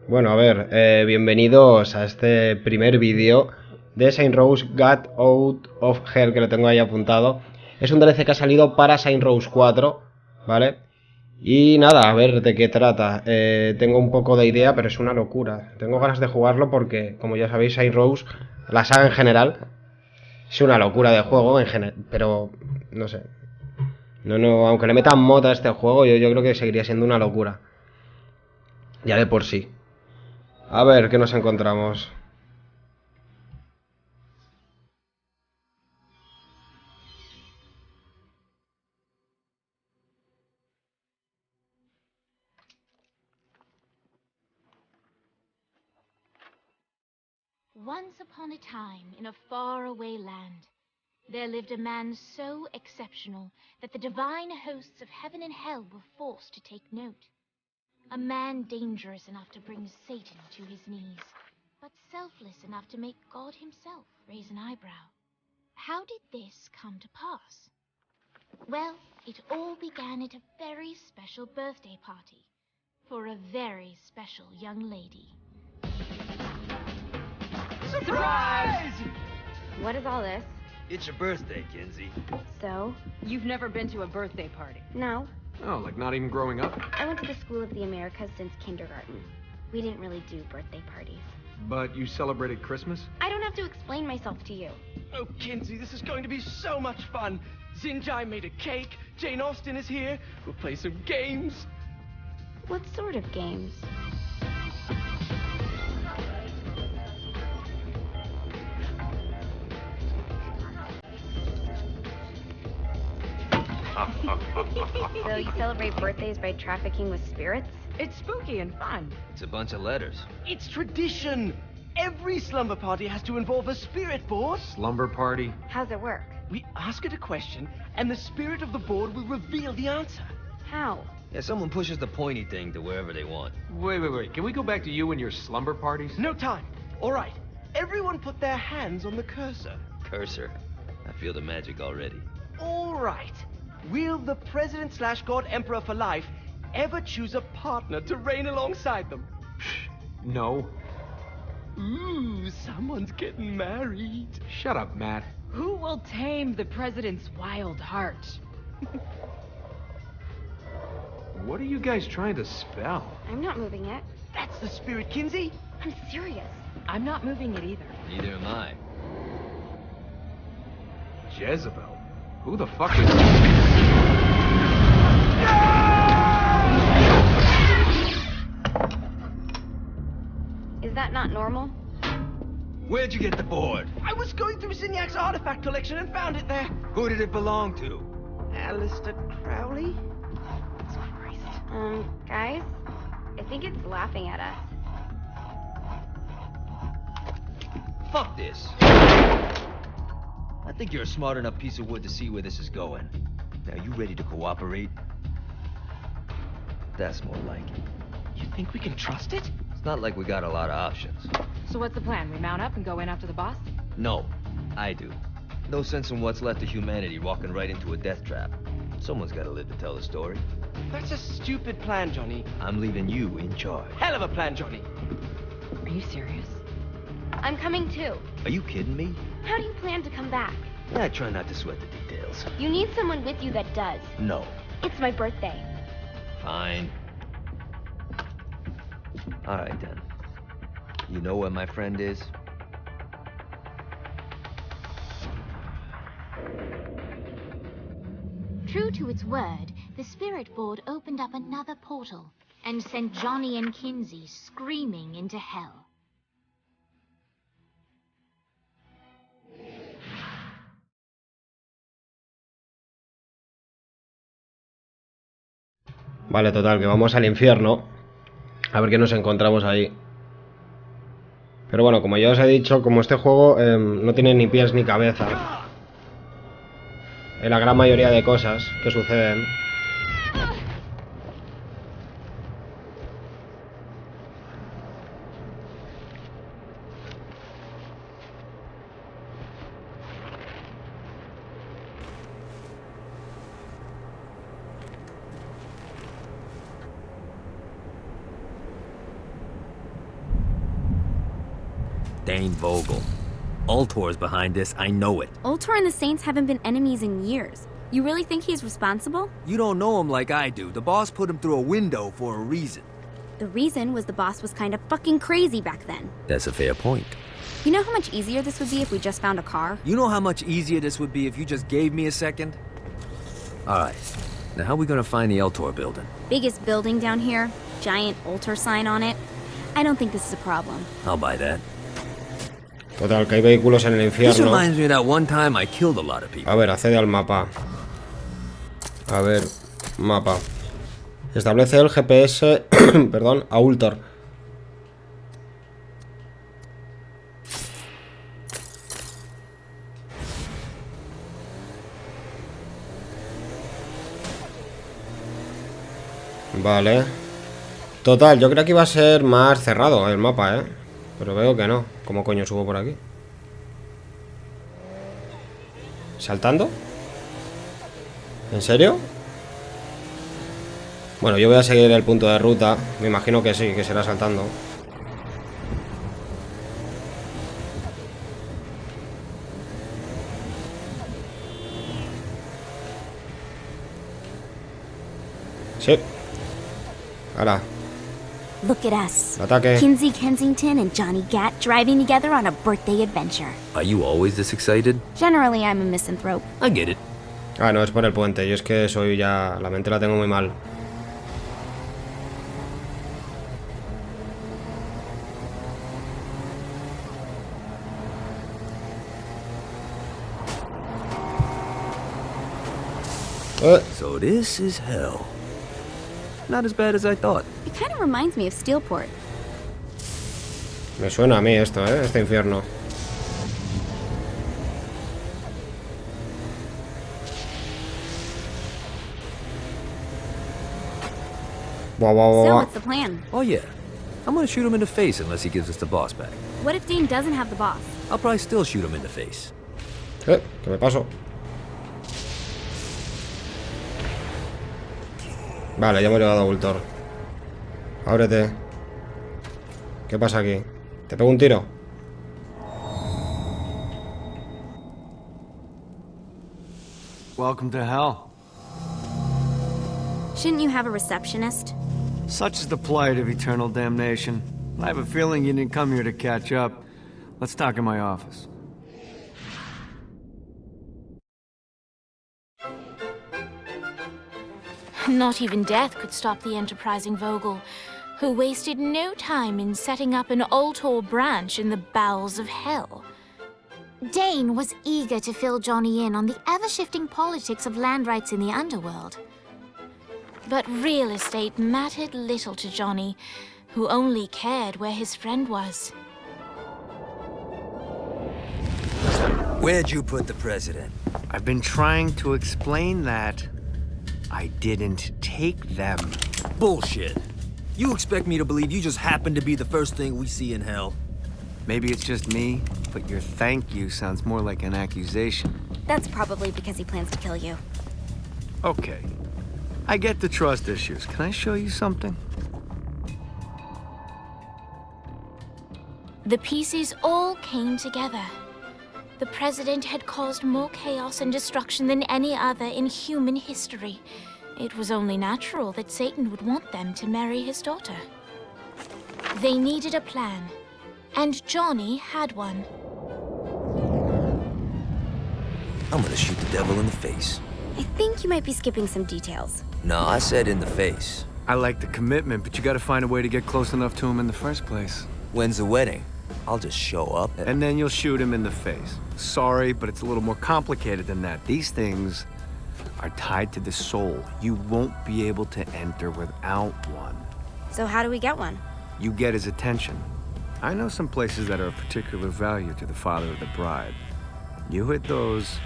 Bueno, a ver, bienvenidos a este primer vídeo de Saints Row Got Out of Hell, que lo tengo ahí apuntado. Es un DLC que ha salido para Saints Row 4, ¿vale? Y nada, a ver de qué trata. Tengo un poco de idea, pero es una locura. Tengo ganas de jugarlo porque, como ya sabéis, Saints Row, la saga en general, es una locura de juego, pero no sé. No, aunque le metan mod a este juego, yo creo que seguiría siendo una locura. Ya de por sí. A ver, ¿qué nos encontramos? Once upon a time, in a faraway land, there lived a man so exceptional that the divine hosts of heaven and hell were forced to take note. A man dangerous enough to bring Satan to his knees, but selfless enough to make God himself raise an eyebrow. How did this come to pass? Well, it all began at a very special birthday party for a very special young lady. Surprise! What is all this? It's your birthday, Kinsey. So? You've never been to a birthday party? No. Oh, like not even growing up? I went to the School of the Americas since kindergarten. We didn't really do birthday parties. But you celebrated Christmas? I don't have to explain myself to you. Oh, Kinsey, this is going to be so much fun. Zinjai made a cake. Jane Austen is here. We'll play some games. What sort of games? So you celebrate birthdays by trafficking with spirits? It's spooky and fun. It's a bunch of letters. It's tradition. Every slumber party has to involve a spirit board. Slumber party? How's it work? We ask it a question, and the spirit of the board will reveal the answer. How? Yeah, someone pushes the pointy thing to wherever they want. Wait. Can we go back to you and your slumber parties? No time. All right. Everyone put their hands on the cursor. Cursor. I feel the magic already. All right. Will the President/God Emperor for life ever choose a partner to reign alongside them? No. Ooh, someone's getting married. Shut up, Matt. Who will tame the president's wild heart? What are you guys trying to spell? I'm not moving it. That's the spirit, Kinsey. I'm serious. I'm not moving it either. Neither am I. Jezebel. Who the fuck is... Is that not normal? Where'd you get the board? I was going through Zignac's artifact collection and found it there. Who did it belong to? Alistair Crowley? Guys? I think it's laughing at us. Fuck this. I think you're a smart enough piece of wood to see where this is going. Now, you ready to cooperate? That's more like it. You think we can trust it? It's not like we got a lot of options. So what's the plan? We mount up and go in after the boss? No, I do. No sense in what's left of humanity walking right into a death trap. Someone's gotta live to tell the story. That's a stupid plan, Johnny. I'm leaving you in charge. Hell of a plan, Johnny. Are you serious? I'm coming too. Are you kidding me? How do you plan to come back? I try not to sweat the details. You need someone with you that does. No. It's my birthday. Fine. All right, then. You know where my friend is? True to its word, the spirit board opened up another portal and sent Johnny and Kinsey screaming into hell. Vale, total, que vamos al infierno. A ver qué nos encontramos ahí. Pero bueno, como ya os he dicho, como este juego no tiene ni pies ni cabeza en la gran mayoría de cosas que suceden. Dane Vogel. Ultor's behind this, I know it. Ultor and the Saints haven't been enemies in years. You really think he's responsible? You don't know him like I do. The boss put him through a window for a reason. The reason was the boss was kind of fucking crazy back then. That's a fair point. You know how much easier this would be if we just found a car? You know how much easier this would be if you just gave me a second? Alright, now how are we gonna find the Ultor building? Biggest building down here, giant Ultor sign on it. I don't think this is a problem. I'll buy that. Total, que hay vehículos en el This infierno. reminds me of that one time I killed a lot of people. A ver, accede al mapa. A ver, mapa. Establece el GPS, perdón, a Ultor. Vale. Total, yo creo que iba a ser más cerrado el mapa, pero veo que no. ¿Cómo coño subo por aquí? ¿Saltando? ¿En serio? Bueno, yo voy a seguir el punto de ruta. Me imagino que sí, que será saltando. Sí. Ahora. Look at us. Ataque. Kinsey Kensington and Johnny Gat driving together on a birthday adventure. Are you always this excited? Generally, I'm a misanthrope. I get it. Ah, no, es por el puente. Yo es que soy ya... La mente la tengo muy mal. So this is hell. Not as bad as I thought. It kind of reminds me of Steelport. Me suena a mí esto, este infierno. Buah, buah, buah, So, buah. what's the plan? Oh yeah. I'm gonna shoot him in the face unless he gives us the boss back. What if Dane doesn't have the boss? I'll probably still shoot him in the face. Que me paso. Vale, ya hemos llegado a Ultor. Ábrete. ¿Qué pasa aquí? ¿Te pego un tiro? Welcome to hell. Shouldn't you have a receptionist? Such is the plight of eternal damnation. I have a feeling you didn't come here to catch up. Let's talk in my office. Not even death could stop the enterprising Vogel, who wasted no time in setting up an Ultor branch in the bowels of hell. Dane was eager to fill Johnny in on the ever-shifting politics of land rights in the underworld. But real estate mattered little to Johnny, who only cared where his friend was. Where'd you put the president? I've been trying to explain that. I didn't take them. Bullshit. You expect me to believe you just happened to be the first thing we see in hell? Maybe it's just me, but your thank you sounds more like an accusation. That's probably because he plans to kill you. Okay. I get the trust issues. Can I show you something? The pieces all came together. The president had caused more chaos and destruction than any other in human history. It was only natural that Satan would want them to marry his daughter. They needed a plan, and Johnny had one. I'm gonna shoot the devil in the face. I think you might be skipping some details. No, I said in the face. I like the commitment, but you gotta find a way to get close enough to him in the first place. When's the wedding? I'll just show up And then you'll shoot him in the face. Sorry, but it's a little more complicated than that. These things are tied to the soul. You won't be able to enter without one. So how do we get one? You get his attention. I know some places that are of particular value to the father of the bride. You hit those,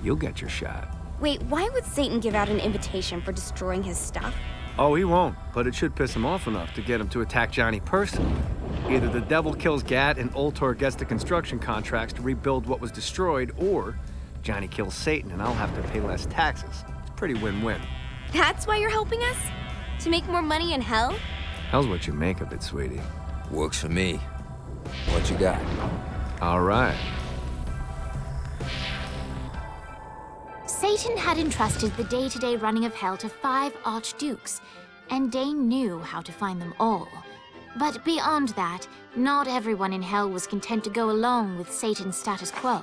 you'll get your shot. Wait, why would Satan give out an invitation for destroying his stuff? Oh, he won't, but it should piss him off enough to get him to attack Johnny personally. Either the devil kills Gat and Ultor gets the construction contracts to rebuild what was destroyed, or Johnny kills Satan and I'll have to pay less taxes. It's pretty win-win. That's why you're helping us? To make more money in hell? Hell's what you make of it, sweetie. Works for me. What you got? All right. Satan had entrusted the day-to-day running of hell to 5 archdukes, and Dane knew how to find them all. But beyond that, not everyone in hell was content to go along with Satan's status quo.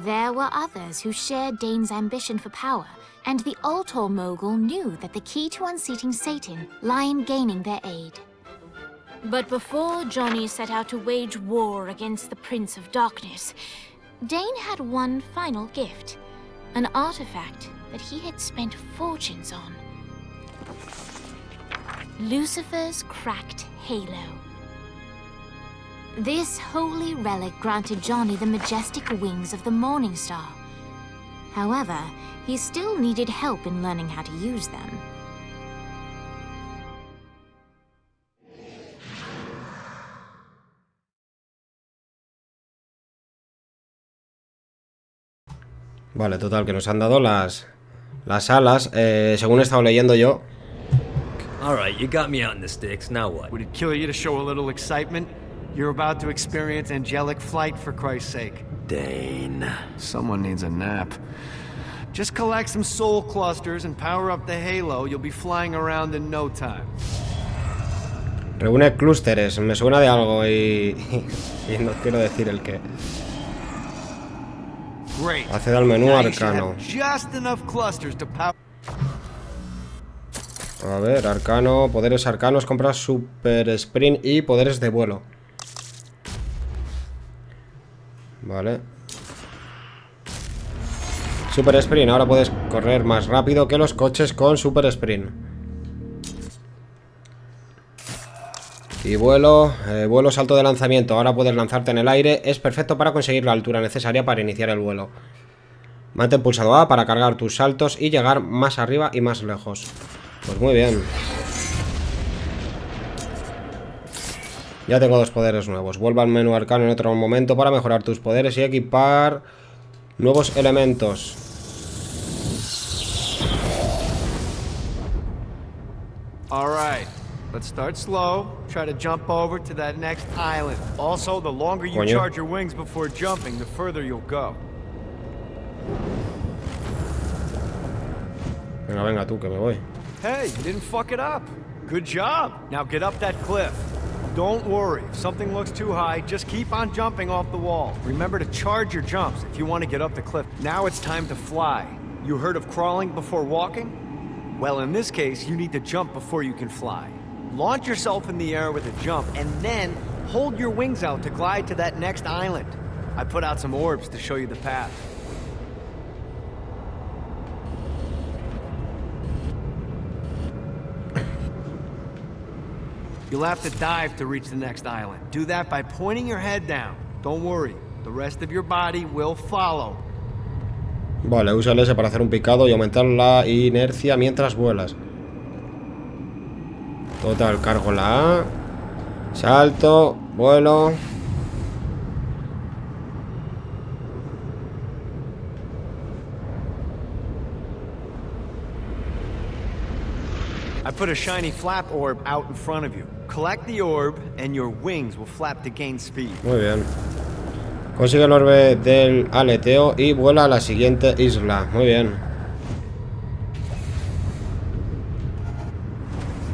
There were others who shared Dane's ambition for power, and the Ultor mogul knew that the key to unseating Satan lay in gaining their aid. But before Johnny set out to wage war against the Prince of Darkness, Dane had one final gift, an artifact that he had spent fortunes on. Lucifer's cracked halo. This holy relic granted Johnny the majestic wings of the Morning Star. However, he still needed help in learning how to use them. Vale, total, que nos han dado las alas. Según he estado leyendo yo. Alright, you got me out in the sticks, now what? Would it kill you to show a little excitement? You're about to experience angelic flight, for Christ's sake. Dane. Someone needs a nap. Just collect some soul clusters and power up the halo. You'll be flying around in no time. Reúne clústeres, me suena de algo y no quiero decir el qué. Great. Accede al menú arcano. Just enough clusters to power. A ver, arcano, poderes arcanos, compras super sprint y poderes de vuelo. Vale. Super sprint, ahora puedes correr más rápido que los coches con super sprint. Y vuelo, vuelo salto de lanzamiento, ahora puedes lanzarte en el aire, es perfecto para conseguir la altura necesaria para iniciar el vuelo. Mantén pulsado A para cargar tus saltos y llegar más arriba y más lejos. Pues muy bien. Ya tengo 2 poderes nuevos. Vuelve al menú arcano en otro momento para mejorar tus poderes y equipar nuevos elementos. All right. Let's start slow. Try to jump over to that next island. Also, the longer you charge your wings before jumping, the further you'll go. Venga, venga tú, que me voy. Hey, you didn't fuck it up. Good job. Now get up that cliff. Don't worry. If something looks too high, just keep on jumping off the wall. Remember to charge your jumps if you want to get up the cliff. Now it's time to fly. You heard of crawling before walking? Well, in this case, you need to jump before you can fly. Launch yourself in the air with a jump, and then hold your wings out to glide to that next island. I put out some orbs to show you the path. You'll have to dive to reach the next island. Do that by pointing your head down. Don't worry, the rest of your body will follow. Vale, usa el S para hacer un picado y aumentar la inercia mientras vuelas. Total, cargo la A. Salto, vuelo. I put a shiny flap orb out in front of you. Collect the orb and your wings will flap to gain speed. Muy bien. Consigue el orbe del aleteo y vuela a la siguiente isla. Muy bien.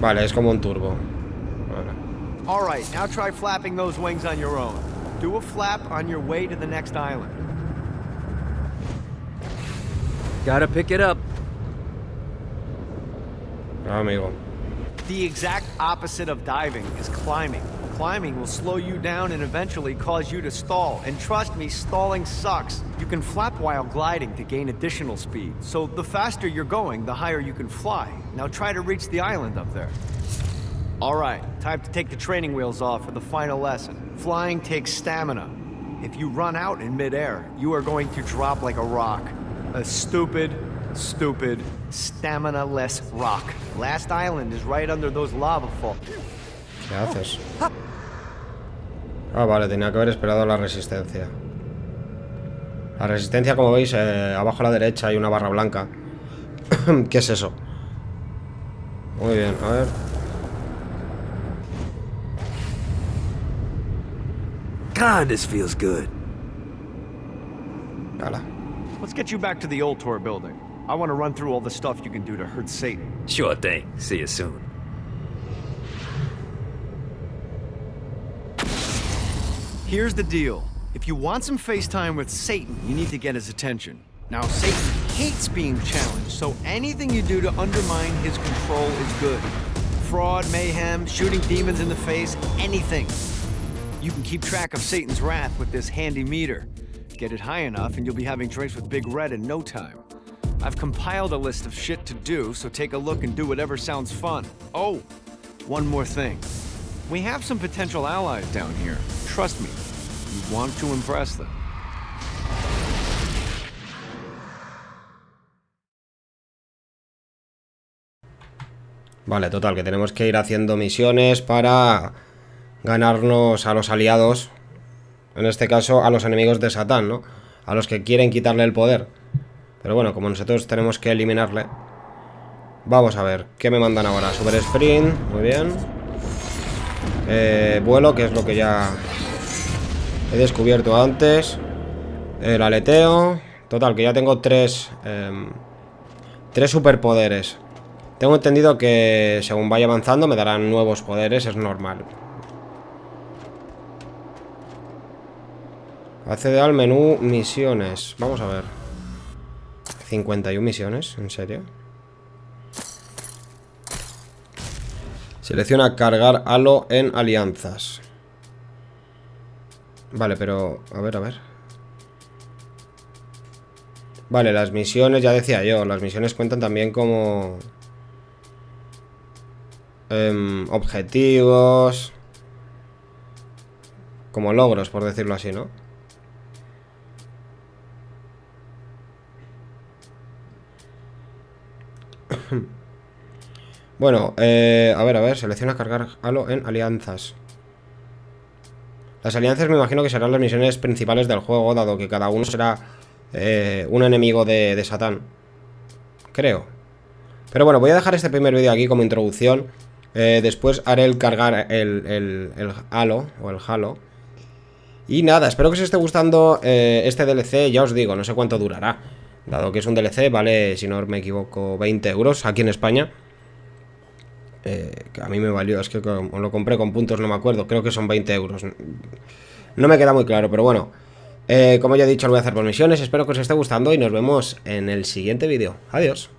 Vale, es como un turbo. Vale. All right, now try flapping those wings on your own. Do a flap on your way to the next island. Gotta pick it up. Amigo. The exact opposite of diving is climbing. Climbing will slow you down and eventually cause you to stall. And trust me, stalling sucks. You can flap while gliding to gain additional speed. So the faster you're going, the higher you can fly. Now try to reach the island up there. All right, time to take the training wheels off for the final lesson. Flying takes stamina. If you run out in midair, you are going to drop like a rock. A stupid, stamina-less rock. Last island is right under those lava falls. ¿Qué haces? Ah, vale, tenía que haber esperado la resistencia. La resistencia, como veis, abajo a la derecha hay una barra blanca. ¿Qué es eso? Muy bien, a ver. God, this feels good. Hala. Let's get you back to the Ultor building. I want to run through all the stuff you can do to hurt Satan. Sure thing. See you soon. Here's the deal. If you want some FaceTime with Satan, you need to get his attention. Now, Satan hates being challenged, so anything you do to undermine his control is good. Fraud, mayhem, shooting demons in the face, anything. You can keep track of Satan's wrath with this handy meter. Get it high enough and you'll be having drinks with Big Red in no time. I've compiled a list of shit to do, so take a look and do whatever sounds fun. Oh, one more thing. We have some potential allies down here. Trust me, you want to impress them. Vale, total, que tenemos que ir haciendo misiones para ganarnos a los aliados. En este caso, a los enemigos de Satán, ¿no? A los que quieren quitarle el poder. Pero bueno, como nosotros tenemos que eliminarle. Vamos a ver, ¿qué me mandan ahora? Super Sprint, muy bien. Vuelo, que es lo que ya he descubierto antes. El aleteo. Total, que ya tengo tres superpoderes. Tengo entendido que según vaya avanzando me darán nuevos poderes, es normal. Accede al menú misiones. Vamos a ver. 51 misiones, ¿en serio? Selecciona cargar halo en alianzas. Vale, pero... A ver. Vale, las misiones, ya decía yo, las misiones cuentan también como... objetivos... Como logros, por decirlo así, ¿no? Bueno, a ver, selecciona cargar halo en alianzas. Las alianzas me imagino que serán las misiones principales del juego, dado que cada uno será un enemigo de Satán. Creo. Pero bueno, voy a dejar este primer vídeo aquí como introducción. Después haré el cargar el halo, o el halo. Y nada, espero que os esté gustando este DLC, ya os digo, no sé cuánto durará. Dado que es un DLC, vale, si no me equivoco, 20 euros aquí en España. Que a mí me valió, es que lo compré con puntos, no me acuerdo, creo que son 20 euros. No me queda muy claro, pero bueno. Como ya he dicho, lo voy a hacer por misiones, espero que os esté gustando y nos vemos en el siguiente vídeo. Adiós.